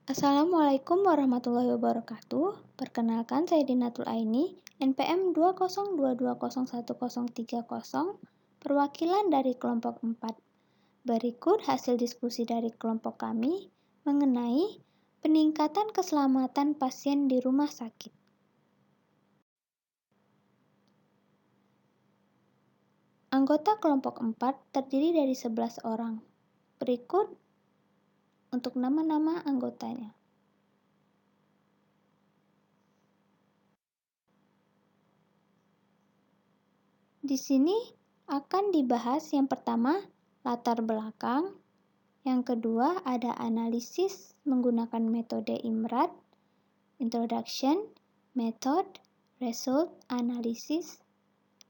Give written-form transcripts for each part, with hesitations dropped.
Assalamualaikum warahmatullahi wabarakatuh. Perkenalkan saya Dinatul Aini, NPM 202201030, perwakilan dari kelompok 4. Berikut hasil diskusi dari kelompok kami mengenai peningkatan keselamatan pasien di rumah sakit. Anggota kelompok 4 terdiri dari 11 orang. Berikut untuk nama-nama anggotanya. Di sini akan dibahas yang pertama, latar belakang. Yang kedua, ada analisis menggunakan metode IMRAD, introduction, method, result, analysis,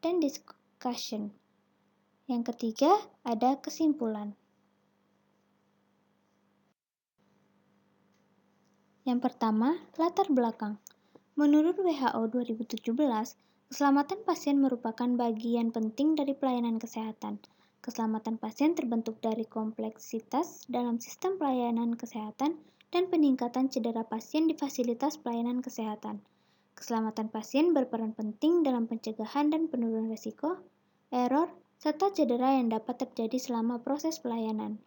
dan discussion. Yang ketiga, ada kesimpulan. Yang pertama, latar belakang. Menurut WHO 2017, keselamatan pasien merupakan bagian penting dari pelayanan kesehatan. Keselamatan pasien terbentuk dari kompleksitas dalam sistem pelayanan kesehatan dan peningkatan cedera pasien di fasilitas pelayanan kesehatan. Keselamatan pasien berperan penting dalam pencegahan dan penurunan risiko, error, serta cedera yang dapat terjadi selama proses pelayanan.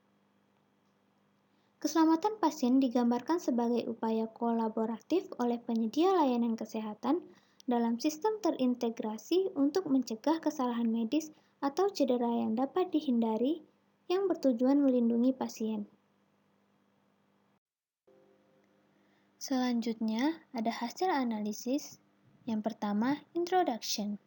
Keselamatan pasien digambarkan sebagai upaya kolaboratif oleh penyedia layanan kesehatan dalam sistem terintegrasi untuk mencegah kesalahan medis atau cedera yang dapat dihindari yang bertujuan melindungi pasien. Selanjutnya, ada hasil analisis. Yang pertama, introduction.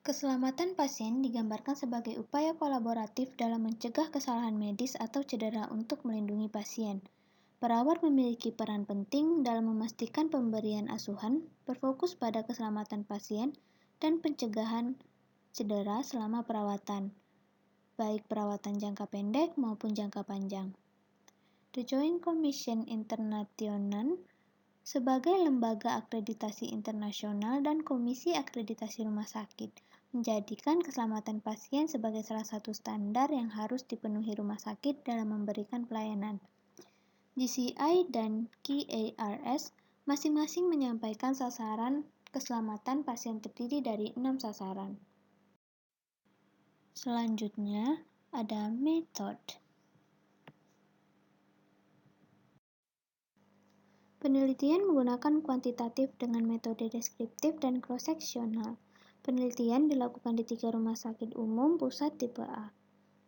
Keselamatan pasien digambarkan sebagai upaya kolaboratif dalam mencegah kesalahan medis atau cedera untuk melindungi pasien. Perawat memiliki peran penting dalam memastikan pemberian asuhan berfokus pada keselamatan pasien dan pencegahan cedera selama perawatan, baik perawatan jangka pendek maupun jangka panjang. The Joint Commission International sebagai lembaga akreditasi internasional dan Komisi Akreditasi Rumah Sakit menjadikan keselamatan pasien sebagai salah satu standar yang harus dipenuhi rumah sakit dalam memberikan pelayanan. JCI dan QARS masing-masing menyampaikan sasaran keselamatan pasien terdiri dari 6 sasaran. Selanjutnya, ada metode. Penelitian menggunakan kuantitatif dengan metode deskriptif dan cross-seksional. Penelitian dilakukan di 3 rumah sakit umum pusat tipe A.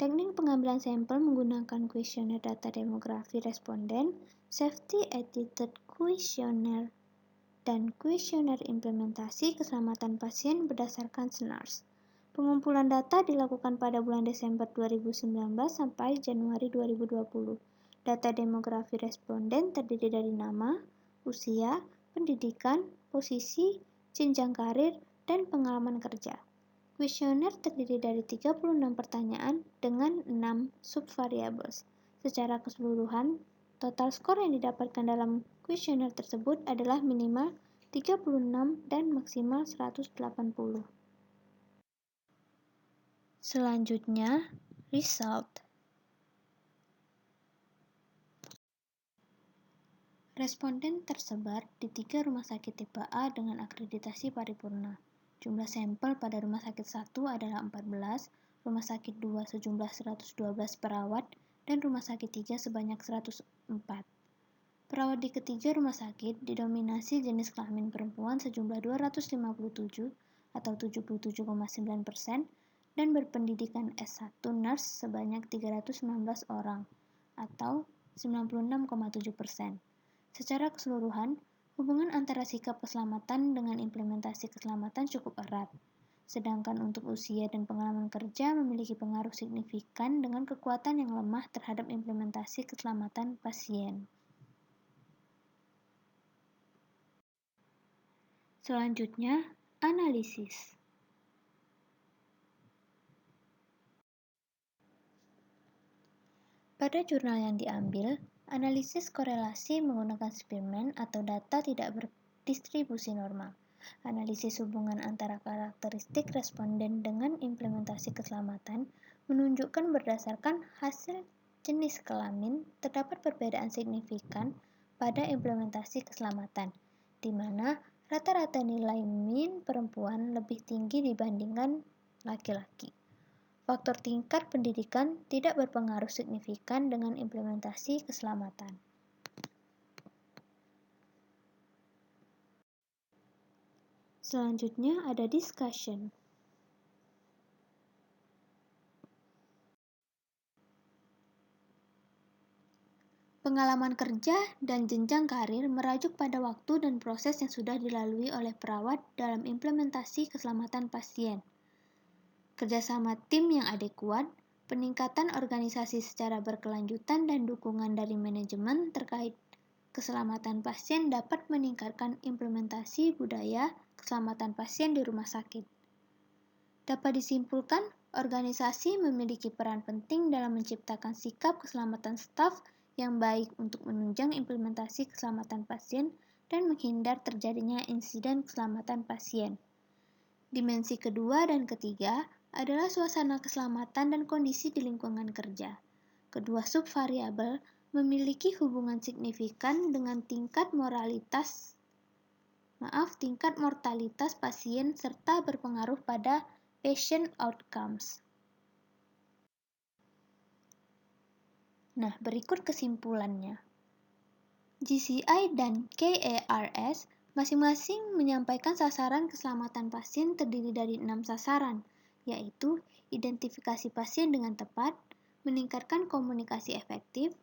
Teknik pengambilan sampel menggunakan kuesioner data demografi responden, safety attitude questionnaire, dan kuesioner implementasi keselamatan pasien berdasarkan SNARS. Pengumpulan data dilakukan pada bulan Desember 2019 sampai Januari 2020. Data demografi responden terdiri dari nama, usia, pendidikan, posisi, jenjang karir, dan pengalaman kerja. Kuesioner terdiri dari 36 pertanyaan dengan 6 subvariables. Secara keseluruhan, total skor yang didapatkan dalam kuesioner tersebut adalah minimal 36 dan maksimal 180. Selanjutnya, result. Responden tersebar di 3 rumah sakit tipe A dengan akreditasi paripurna. Jumlah sampel pada rumah sakit 1 adalah 14, rumah sakit 2 sejumlah 112 perawat, dan rumah sakit 3 sebanyak 104. Perawat di ketiga rumah sakit didominasi jenis kelamin perempuan sejumlah 257 atau 77,9% dan berpendidikan S1 nurse sebanyak 319 orang atau 96,7%. Secara keseluruhan, hubungan antara sikap keselamatan dengan implementasi keselamatan cukup erat, sedangkan untuk usia dan pengalaman kerja memiliki pengaruh signifikan dengan kekuatan yang lemah terhadap implementasi keselamatan pasien. Selanjutnya, analisis. Pada jurnal yang diambil, analisis korelasi menggunakan Spearman atau data tidak berdistribusi normal. Analisis hubungan antara karakteristik responden dengan implementasi keselamatan menunjukkan berdasarkan hasil jenis kelamin, terdapat perbedaan signifikan pada implementasi keselamatan, di mana rata-rata nilai min perempuan lebih tinggi dibandingkan laki-laki. Faktor tingkat pendidikan tidak berpengaruh signifikan dengan implementasi keselamatan. Selanjutnya ada discussion. Pengalaman kerja dan jenjang karir merajuk pada waktu dan proses yang sudah dilalui oleh perawat dalam implementasi keselamatan pasien. Kerjasama tim yang adekuat, peningkatan organisasi secara berkelanjutan dan dukungan dari manajemen terkait keselamatan pasien dapat meningkatkan implementasi budaya keselamatan pasien di rumah sakit. Dapat disimpulkan, organisasi memiliki peran penting dalam menciptakan sikap keselamatan staf yang baik untuk menunjang implementasi keselamatan pasien dan menghindar terjadinya insiden keselamatan pasien. Dimensi kedua dan ketiga adalah suasana keselamatan dan kondisi di lingkungan kerja. Kedua subvariabel memiliki hubungan signifikan dengan tingkat mortalitas pasien serta berpengaruh pada patient outcomes. Nah, berikut kesimpulannya. GCI dan KARS masing-masing menyampaikan sasaran keselamatan pasien terdiri dari 6 sasaran, yaitu identifikasi pasien dengan tepat, meningkatkan komunikasi efektif,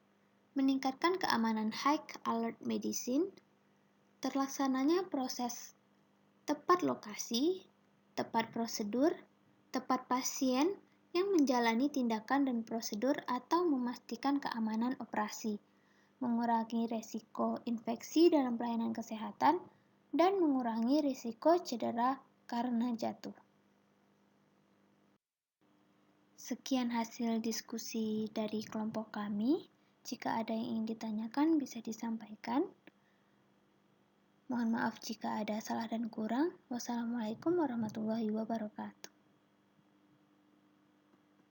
meningkatkan keamanan high alert medicine, terlaksananya proses tepat lokasi, tepat prosedur, tepat pasien yang menjalani tindakan dan prosedur atau memastikan keamanan operasi, mengurangi risiko infeksi dalam pelayanan kesehatan, dan mengurangi risiko cedera karena jatuh. Sekian hasil diskusi dari kelompok kami. Jika ada yang ingin ditanyakan, bisa disampaikan. Mohon maaf jika ada salah dan kurang. Wassalamualaikum warahmatullahi wabarakatuh.